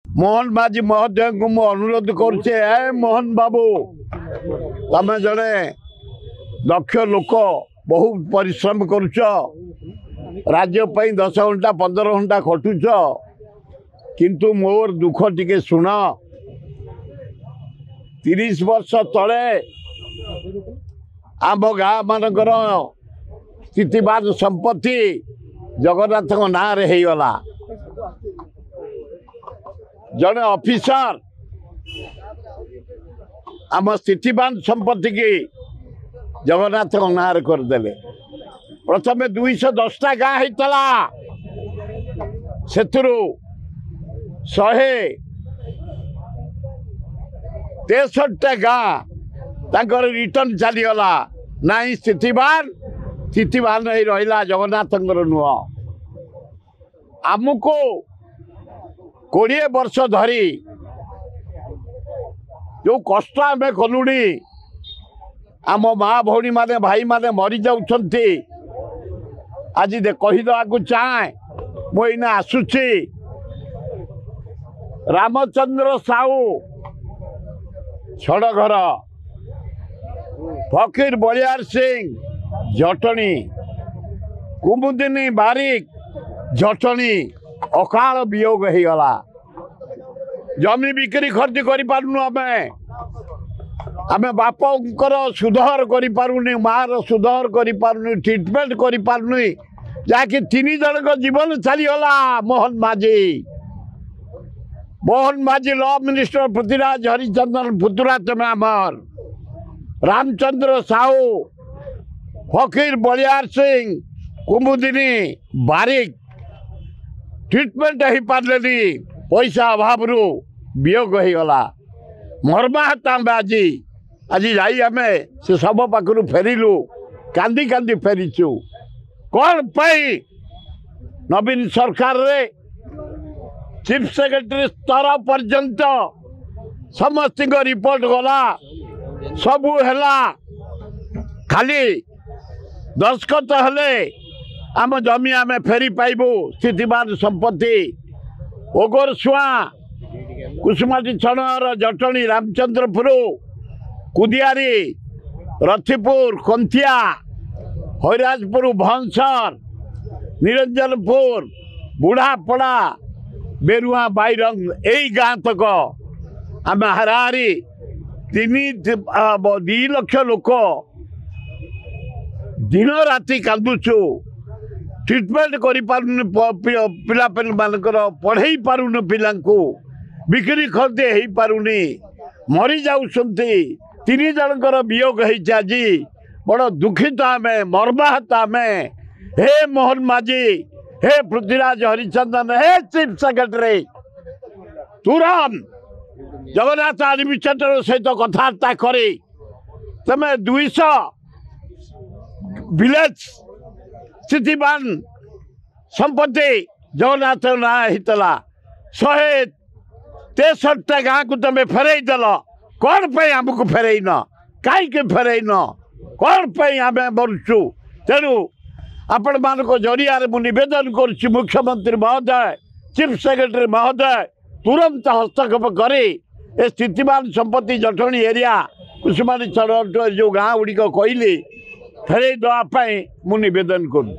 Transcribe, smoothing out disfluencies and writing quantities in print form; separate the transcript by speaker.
Speaker 1: मोहन माझी महोदय को मु अनुरोध करुचे मोहन बाबू तमें जड़े दक्ष लोक बहुत परिश्रम करुच राज्य 10 घंटा 15 घंटा खटुच किंतु मोर दुख टिके शुण 30 वर्ष तले आम गाँ मानकर स्थितिवाद संपत्ति जगन्नाथ ना गला जड़े ऑफिसर आम स्थितिवान संपत्ति की जगन्नाथ ना करदे प्रथम 210टा गाँ होता से 163टा गाँ तांकर रिटर्न चलीगला ना स्थितिवान रहा जगन्नाथ नुह आमको 20 वर्ष धरी जो कष्ट आम कलुणी आम माँ भौणी माने भाई माने मरी जाउछंती आज कहीदेक चाहे मुझे आसुची रामचंद्र साहू छड़घर फकीर बलियार सिंह जटणी कुमुदिनी बारिक जटणी अकाल वियोग हो गला जमी बिक्री खर्च करूँ आम बापर सुधार करूनी मार सुधार करूनी ट्रिटमेंट करूनी जहाँकि 3 जन का जीवन चलीगला मोहन माझी लॉ मिनिस्टर पृथ्वीराज हरिचंदन पुतुरा तुम आमर रामचंद्र साहू फकीर बलियार सिंह कुमुदिनी बारिक ट्रिटमेंट हो पारे पैसा अभाव वियोग हो गला मर्माहत आज आज जाई आम से सब पाखु फेरिलु कांदी कांदी फेरीचु कौन पाई नवीन सरकार रे चीफ सेक्रेटरी स्तर पर्यंत समस्त रिपोर्ट गला सबू है खाली दस्खत हेले आम जमी आम फेरी पाइबू स्थितिवान संपत्ति ओगोर सुआ कुसुमाटी छणर जटणी रामचंद्रपुर कुदियारी रथीपुर कंथिया हरिराजपुर भंसर निरंजनपुर बुढ़ापड़ा बेरुआ बैरंग यही गाँ तक आम हाराहारी 2 लाख लोक दिन राति कांदुचु ट्रिटमेंट पिला मानकर पढ़े पारुन पिला बिक्री खर्दे हो पारुनी मरी जाऊँगी 3 जनकर वियोग आज बड़ दुखित आम मर्माहत आम हे मोहन माझी हे पृथ्वीराज हरिचंदन हे चीफ सेक्रेटरी तुरंत जगन्नाथ एडमिनिस्ट्रेटर सहित कथबार्ता करी तमें 200 विलेज स्थितिवान संपत्ति जगन्नाथ ना होता 163टा गाँ को तुम्हें फेरई देल कौन पे आमको फेरईन कहीं फेरईन कौन पे आम मरुचु तेणु आपण मान जरिया मुझेदन कर मुख्यमंत्री महोदय चीफ सेक्रेटरी महोदय तुरंत हस्तक्षेप करी स्थितिवान संपत्ति जटणी एरिया कुसुमानी छड़ जो गाँ गुड़िक कहली फेरई देवाई मुझेदन कर।